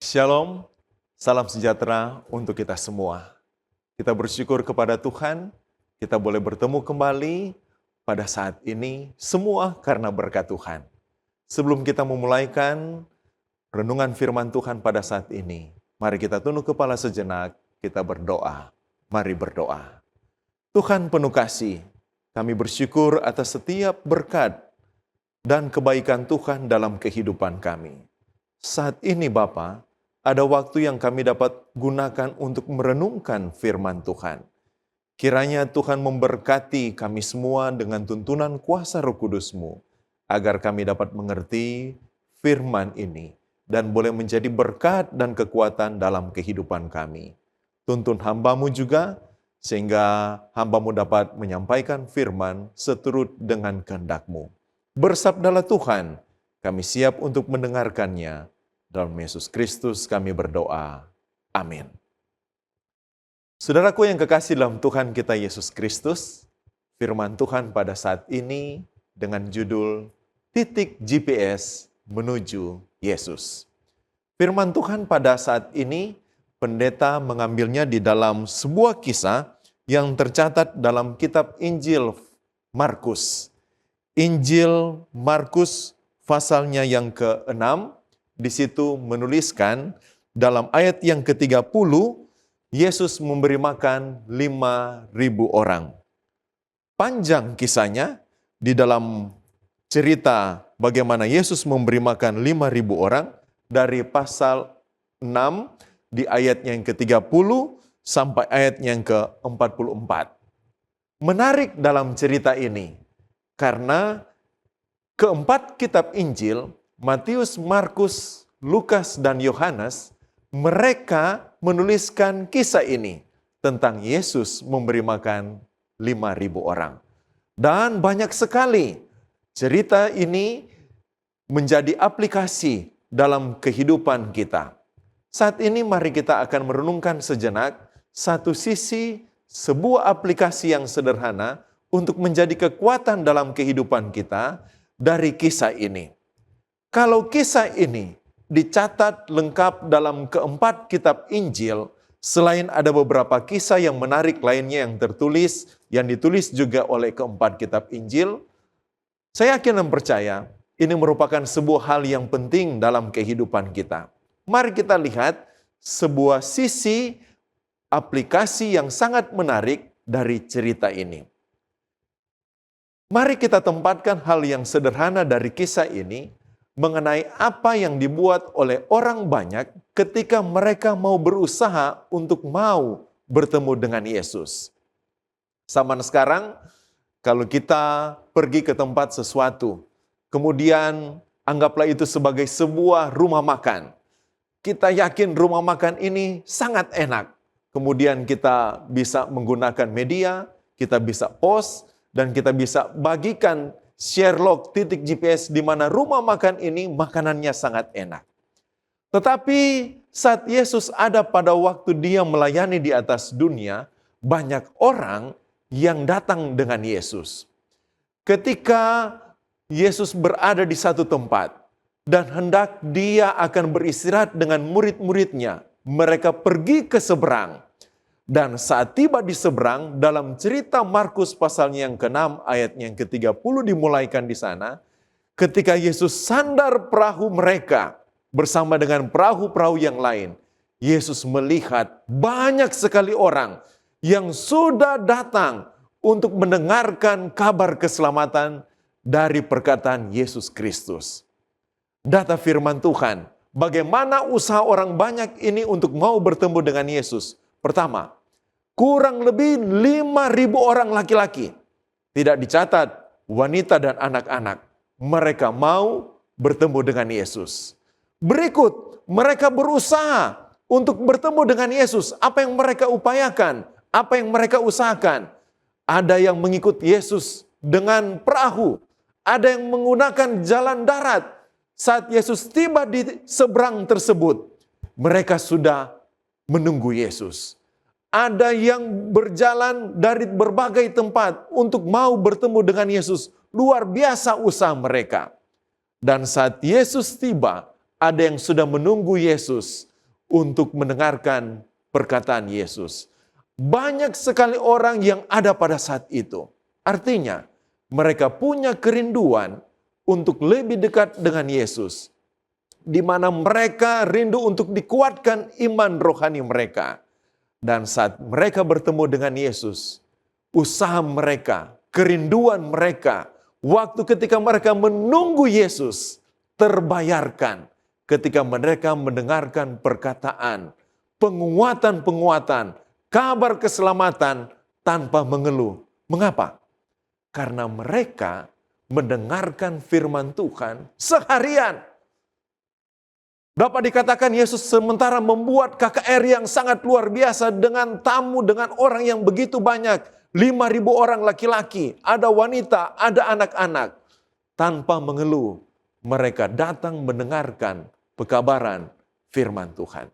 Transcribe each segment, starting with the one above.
Shalom, salam sejahtera untuk kita semua. Kita bersyukur kepada Tuhan, kita boleh bertemu kembali pada saat ini, semua karena berkat Tuhan. Sebelum kita memulaikan renungan firman Tuhan pada saat ini, mari kita tunduk kepala sejenak, kita berdoa. Mari berdoa. Tuhan penuh kasih, kami bersyukur atas setiap berkat dan kebaikan Tuhan dalam kehidupan kami. Saat ini Bapa, ada waktu yang kami dapat gunakan untuk merenungkan firman Tuhan. Kiranya Tuhan memberkati kami semua dengan tuntunan kuasa Roh Kudus-Mu, agar kami dapat mengerti firman ini dan boleh menjadi berkat dan kekuatan dalam kehidupan kami. Tuntun hamba-Mu juga, sehingga hamba-Mu dapat menyampaikan firman seturut dengan kehendak-Mu. Bersabdalah Tuhan, kami siap untuk mendengarkannya. Dalam Yesus Kristus kami berdoa. Amin. Saudaraku yang kekasih dalam Tuhan kita Yesus Kristus, firman Tuhan pada saat ini dengan judul Titik GPS Menuju Yesus. Firman Tuhan pada saat ini, pendeta mengambilnya di dalam sebuah kisah yang tercatat dalam kitab Injil Markus. Injil Markus pasalnya yang ke-6, di situ menuliskan dalam ayat yang ke-30, Yesus memberi makan 5.000 orang. Panjang kisahnya di dalam cerita bagaimana Yesus memberi makan 5.000 orang dari pasal 6 di ayatnya yang ke-30 sampai ayatnya yang ke-44. Menarik dalam cerita ini karena keempat kitab Injil, Matius, Markus, Lukas, dan Yohanes, mereka menuliskan kisah ini tentang Yesus memberi makan 5.000 orang. Dan banyak sekali cerita ini menjadi aplikasi dalam kehidupan kita. Saat ini mari kita akan merenungkan sejenak satu sisi sebuah aplikasi yang sederhana untuk menjadi kekuatan dalam kehidupan kita dari kisah ini. Kalau kisah ini dicatat lengkap dalam keempat kitab Injil, selain ada beberapa kisah yang menarik lainnya yang ditulis juga oleh keempat kitab Injil, saya yakin dan percaya ini merupakan sebuah hal yang penting dalam kehidupan kita. Mari kita lihat sebuah sisi aplikasi yang sangat menarik dari cerita ini. Mari kita tempatkan hal yang sederhana dari kisah ini mengenai apa yang dibuat oleh orang banyak ketika mereka mau berusaha untuk mau bertemu dengan Yesus. Zaman sekarang, kalau kita pergi ke tempat sesuatu, kemudian anggaplah itu sebagai sebuah rumah makan. Kita yakin rumah makan ini sangat enak. Kemudian kita bisa menggunakan media, kita bisa post, dan kita bisa bagikan share log titik GPS di mana rumah makan ini makanannya sangat enak. Tetapi saat Yesus ada pada waktu dia melayani di atas dunia, banyak orang yang datang dengan Yesus. Ketika Yesus berada di satu tempat dan hendak dia akan beristirahat dengan murid-muridnya, mereka pergi ke seberang. Dan saat tiba di seberang, dalam cerita Markus pasalnya yang ke-6 ayatnya yang ke-30 dimulaikan di sana, ketika Yesus sandar perahu mereka bersama dengan perahu-perahu yang lain, Yesus melihat banyak sekali orang yang sudah datang untuk mendengarkan kabar keselamatan dari perkataan Yesus Kristus. Data firman Tuhan, bagaimana usaha orang banyak ini untuk mau bertemu dengan Yesus? Pertama, kurang lebih 5.000 orang laki-laki. Tidak dicatat wanita dan anak-anak. Mereka mau bertemu dengan Yesus. Berikut, mereka berusaha untuk bertemu dengan Yesus. Apa yang mereka upayakan? Apa yang mereka usahakan? Ada yang mengikut Yesus dengan perahu. Ada yang menggunakan jalan darat. Saat Yesus tiba di seberang tersebut, mereka sudah menunggu Yesus. Ada yang berjalan dari berbagai tempat untuk mau bertemu dengan Yesus. Luar biasa usaha mereka. Dan saat Yesus tiba, ada yang sudah menunggu Yesus untuk mendengarkan perkataan Yesus. Banyak sekali orang yang ada pada saat itu. Artinya, mereka punya kerinduan untuk lebih dekat dengan Yesus, di mana mereka rindu untuk dikuatkan iman rohani mereka. Dan saat mereka bertemu dengan Yesus, usaha mereka, kerinduan mereka, waktu ketika mereka menunggu Yesus, terbayarkan ketika mereka mendengarkan perkataan, penguatan-penguatan, kabar keselamatan tanpa mengeluh. Mengapa? Karena mereka mendengarkan firman Tuhan seharian. Dapat dikatakan Yesus sementara membuat KKR yang sangat luar biasa dengan tamu, dengan orang yang begitu banyak. 5.000 orang laki-laki, ada wanita, ada anak-anak. Tanpa mengeluh, mereka datang mendengarkan pekabaran firman Tuhan.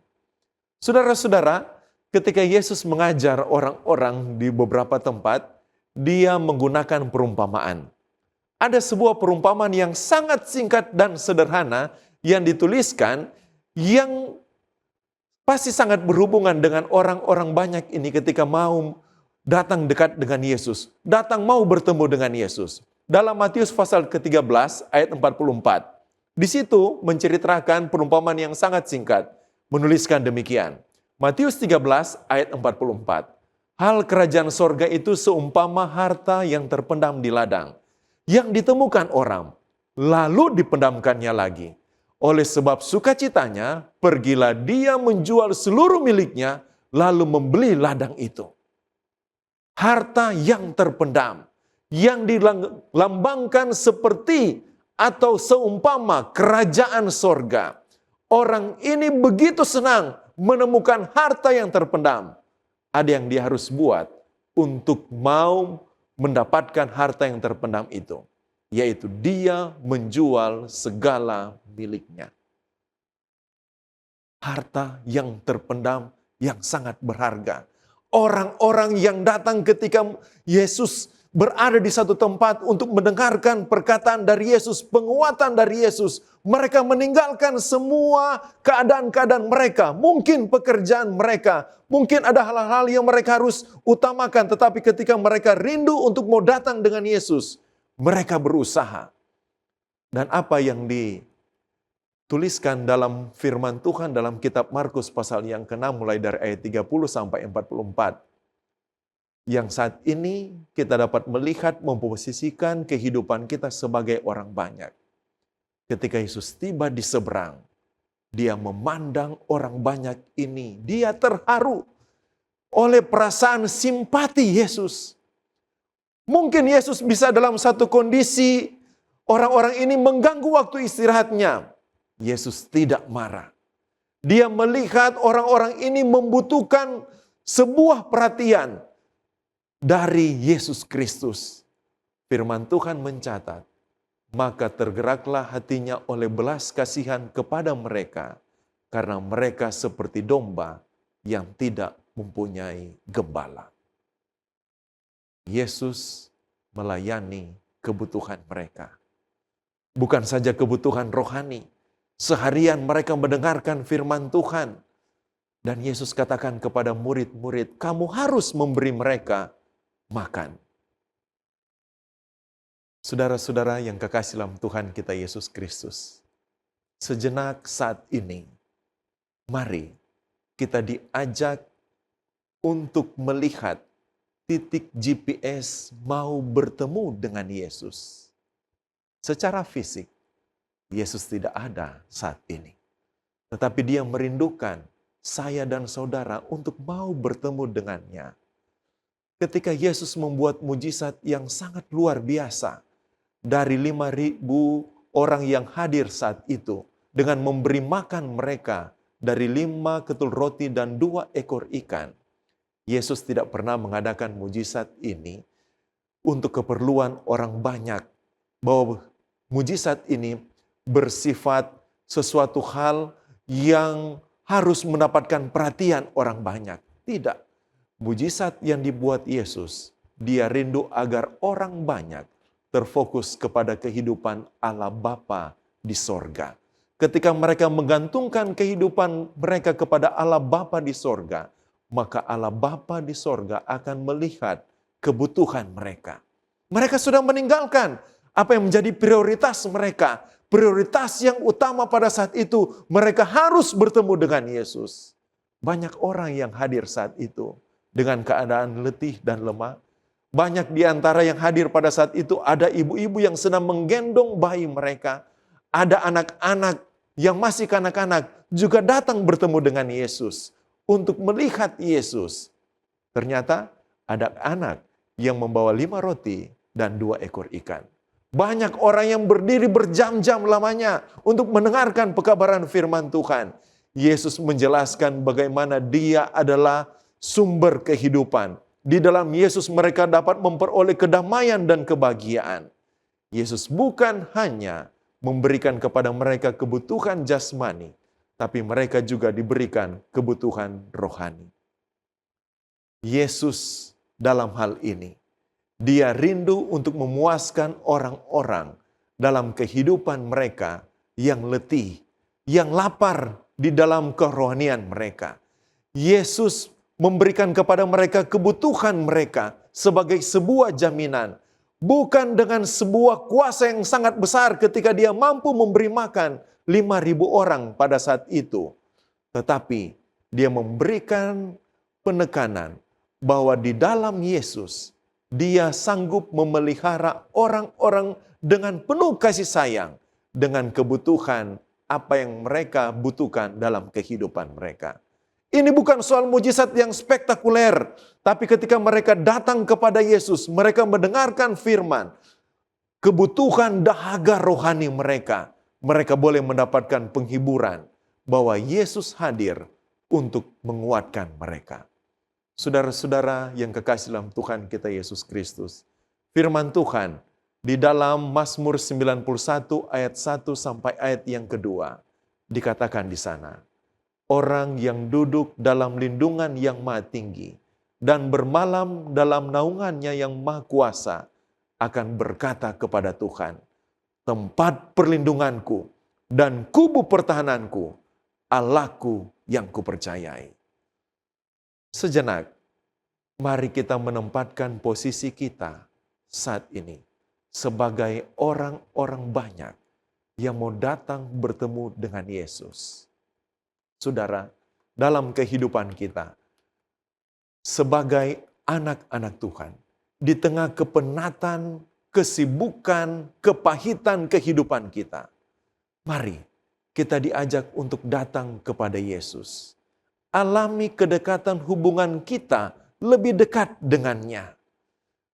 Saudara-saudara, ketika Yesus mengajar orang-orang di beberapa tempat, dia menggunakan perumpamaan. Ada sebuah perumpamaan yang sangat singkat dan sederhana yang dituliskan, yang pasti sangat berhubungan dengan orang-orang banyak ini ketika mau datang dekat dengan Yesus, datang mau bertemu dengan Yesus. Dalam Matius pasal ke-13 ayat 44, di situ menceritakan perumpamaan yang sangat singkat, menuliskan demikian. Matius 13 ayat 44, hal kerajaan sorga itu seumpama harta yang terpendam di ladang, yang ditemukan orang, lalu dipendamkannya lagi. Oleh sebab sukacitanya, pergilah dia menjual seluruh miliknya, lalu membeli ladang itu. Harta yang terpendam, yang dilambangkan seperti atau seumpama kerajaan sorga. Orang ini begitu senang menemukan harta yang terpendam. Ada yang dia harus buat untuk mau mendapatkan harta yang terpendam itu, yaitu dia menjual segala miliknya. Harta yang terpendam yang sangat berharga. Orang-orang yang datang ketika Yesus berada di satu tempat untuk mendengarkan perkataan dari Yesus, penguatan dari Yesus, mereka meninggalkan semua keadaan-keadaan mereka, mungkin pekerjaan mereka, mungkin ada hal-hal yang mereka harus utamakan, tetapi ketika mereka rindu untuk mau datang dengan Yesus, mereka berusaha. Dan apa yang dituliskan dalam firman Tuhan dalam kitab Markus pasal yang ke-6 mulai dari ayat 30 sampai 44. Yang saat ini kita dapat melihat memposisikan kehidupan kita sebagai orang banyak. Ketika Yesus tiba di seberang, dia memandang orang banyak ini. Dia terharu oleh perasaan simpati Yesus. Mungkin Yesus bisa dalam satu kondisi orang-orang ini mengganggu waktu istirahatnya. Yesus tidak marah. Dia melihat orang-orang ini membutuhkan sebuah perhatian dari Yesus Kristus. Firman Tuhan mencatat, maka tergeraklah hatinya oleh belas kasihan kepada mereka, karena mereka seperti domba yang tidak mempunyai gembala. Yesus melayani kebutuhan mereka. Bukan saja kebutuhan rohani, seharian mereka mendengarkan firman Tuhan. Dan Yesus katakan kepada murid-murid, kamu harus memberi mereka makan. Saudara-saudara yang kekasih dalam Tuhan kita Yesus Kristus, sejenak saat ini, mari kita diajak untuk melihat titik GPS mau bertemu dengan Yesus. Secara fisik, Yesus tidak ada saat ini. Tetapi dia merindukan saya dan saudara untuk mau bertemu dengannya. Ketika Yesus membuat mujizat yang sangat luar biasa, dari 5.000 orang yang hadir saat itu, dengan memberi makan mereka dari 5 ketul roti dan 2 ekor ikan, Yesus tidak pernah mengadakan mujizat ini untuk keperluan orang banyak, bahwa mujizat ini bersifat sesuatu hal yang harus mendapatkan perhatian orang banyak. Tidak. Mujizat yang dibuat Yesus, dia rindu agar orang banyak terfokus kepada kehidupan Allah Bapa di sorga. ketika mereka menggantungkan kehidupan mereka kepada Allah Bapa di sorga, maka Allah Bapa di sorga akan melihat kebutuhan mereka. Mereka sudah meninggalkan apa yang menjadi prioritas mereka. Prioritas yang utama pada saat itu, mereka harus bertemu dengan Yesus. Banyak orang yang hadir saat itu dengan keadaan letih dan lemah. Banyak di antara yang hadir pada saat itu ada ibu-ibu yang sedang menggendong bayi mereka. Ada anak-anak yang masih kanak-kanak juga datang bertemu dengan Yesus untuk melihat Yesus. Ternyata ada anak yang membawa 5 roti dan 2 ekor ikan. Banyak orang yang berdiri berjam-jam lamanya untuk mendengarkan pekabaran firman Tuhan. Yesus menjelaskan bagaimana Dia adalah sumber kehidupan. Di dalam Yesus mereka dapat memperoleh kedamaian dan kebahagiaan. Yesus bukan hanya memberikan kepada mereka kebutuhan jasmani, tapi mereka juga diberikan kebutuhan rohani. Yesus dalam hal ini, Dia rindu untuk memuaskan orang-orang dalam kehidupan mereka yang letih, yang lapar di dalam kerohanian mereka. Yesus memberikan kepada mereka kebutuhan mereka sebagai sebuah jaminan. Bukan dengan sebuah kuasa yang sangat besar ketika Dia mampu memberi makan 5.000 orang pada saat itu. Tetapi Dia memberikan penekanan bahwa di dalam Yesus, Dia sanggup memelihara orang-orang dengan penuh kasih sayang, dengan kebutuhan apa yang mereka butuhkan dalam kehidupan mereka. Ini bukan soal mujizat yang spektakuler, tapi ketika mereka datang kepada Yesus, mereka mendengarkan firman, kebutuhan dahaga rohani mereka boleh mendapatkan penghiburan bahwa Yesus hadir untuk menguatkan mereka. Saudara-saudara yang kekasih dalam Tuhan kita Yesus Kristus, firman Tuhan di dalam Mazmur 91 ayat 1 sampai ayat yang kedua dikatakan di sana, orang yang duduk dalam lindungan yang maha tinggi dan bermalam dalam naungannya yang maha kuasa akan berkata kepada Tuhan, tempat perlindunganku dan kubu pertahananku, Allahku yang kupercayai. Sejenak, mari kita menempatkan posisi kita saat ini sebagai orang-orang banyak yang mau datang bertemu dengan Yesus. Saudara, dalam kehidupan kita, sebagai anak-anak Tuhan, di tengah kepenatan, kesibukan, kepahitan kehidupan kita, mari kita diajak untuk datang kepada Yesus. Alami kedekatan hubungan kita lebih dekat dengannya.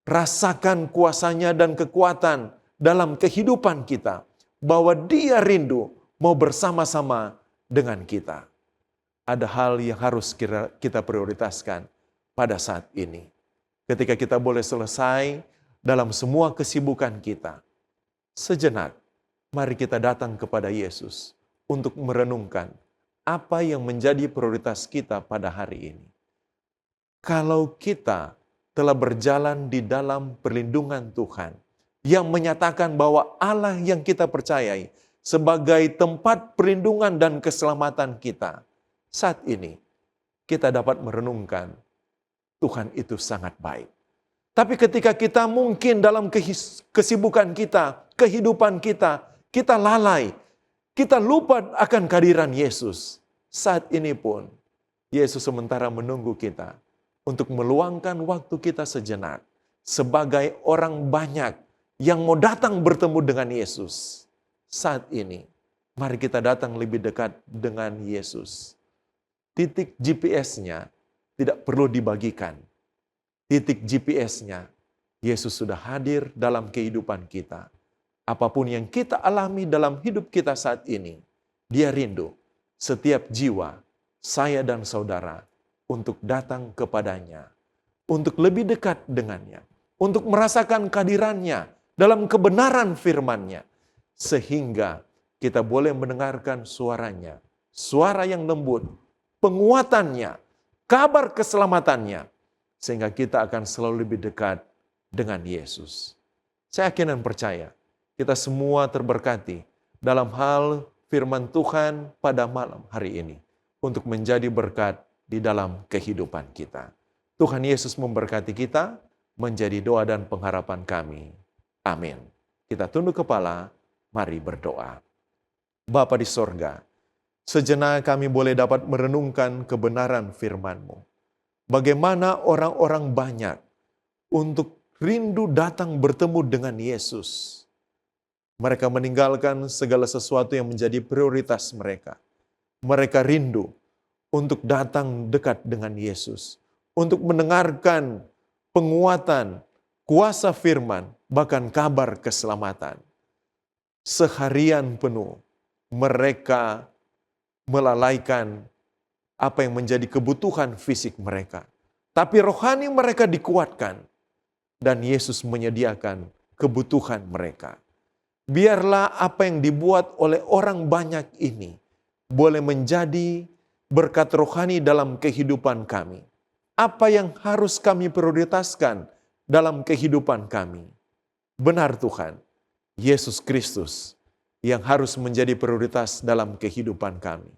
Rasakan kuasanya dan kekuatan dalam kehidupan kita, bahwa Dia rindu mau bersama-sama dengan kita. Ada hal yang harus kita prioritaskan pada saat ini. Ketika kita boleh selesai dalam semua kesibukan kita, sejenak, mari kita datang kepada Yesus untuk merenungkan apa yang menjadi prioritas kita pada hari ini. Kalau kita telah berjalan di dalam perlindungan Tuhan, yang menyatakan bahwa Allah yang kita percayai sebagai tempat perlindungan dan keselamatan kita, saat ini kita dapat merenungkan Tuhan itu sangat baik. Tapi ketika kita mungkin dalam kesibukan kita, kehidupan kita, kita lalai, kita lupa akan kehadiran Yesus. Saat ini pun, Yesus sementara menunggu kita untuk meluangkan waktu kita sejenak sebagai orang banyak yang mau datang bertemu dengan Yesus. Saat ini, mari kita datang lebih dekat dengan Yesus. Titik GPS-nya tidak perlu dibagikan. Titik GPS-nya, Yesus sudah hadir dalam kehidupan kita. Apapun yang kita alami dalam hidup kita saat ini, Dia rindu setiap jiwa, saya dan saudara, untuk datang kepadanya, untuk lebih dekat dengannya, untuk merasakan kehadirannya dalam kebenaran firman-Nya, sehingga kita boleh mendengarkan suaranya, suara yang lembut, penguatannya, kabar keselamatannya, sehingga kita akan selalu lebih dekat dengan Yesus. Saya yakin dan percaya, kita semua terberkati dalam hal firman Tuhan pada malam hari ini untuk menjadi berkat di dalam kehidupan kita. Tuhan Yesus memberkati kita, menjadi doa dan pengharapan kami. Amin. Kita tunduk kepala, mari berdoa. Bapa di sorga, sejenak kami boleh dapat merenungkan kebenaran firman-Mu. Bagaimana orang-orang banyak untuk rindu datang bertemu dengan Yesus. Mereka meninggalkan segala sesuatu yang menjadi prioritas mereka. Mereka rindu untuk datang dekat dengan Yesus, untuk mendengarkan penguatan, kuasa firman, bahkan kabar keselamatan. Seharian penuh mereka melalaikan apa yang menjadi kebutuhan fisik mereka. Tapi rohani mereka dikuatkan dan Yesus menyediakan kebutuhan mereka. Biarlah apa yang dibuat oleh orang banyak ini boleh menjadi berkat rohani dalam kehidupan kami. Apa yang harus kami prioritaskan dalam kehidupan kami? Benar Tuhan, Yesus Kristus yang harus menjadi prioritas dalam kehidupan kami.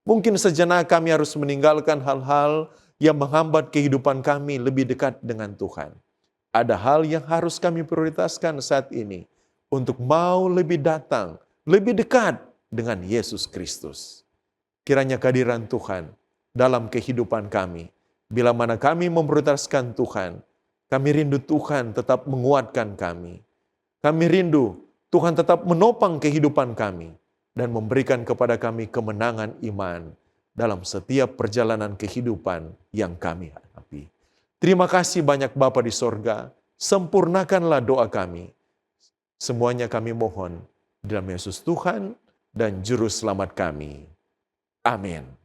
Mungkin sejenak kami harus meninggalkan hal-hal yang menghambat kehidupan kami lebih dekat dengan Tuhan. Ada hal yang harus kami prioritaskan saat ini untuk mau lebih datang, lebih dekat dengan Yesus Kristus. Kiranya kehadiran Tuhan dalam kehidupan kami. Bila mana kami memprioritaskan Tuhan, kami rindu Tuhan tetap menguatkan kami. Kami rindu Tuhan tetap menopang kehidupan kami dan memberikan kepada kami kemenangan iman dalam setiap perjalanan kehidupan yang kami hadapi. Terima kasih banyak Bapa di sorga, sempurnakanlah doa kami. Semuanya kami mohon dalam Yesus Tuhan dan Juru Selamat kami. Amin.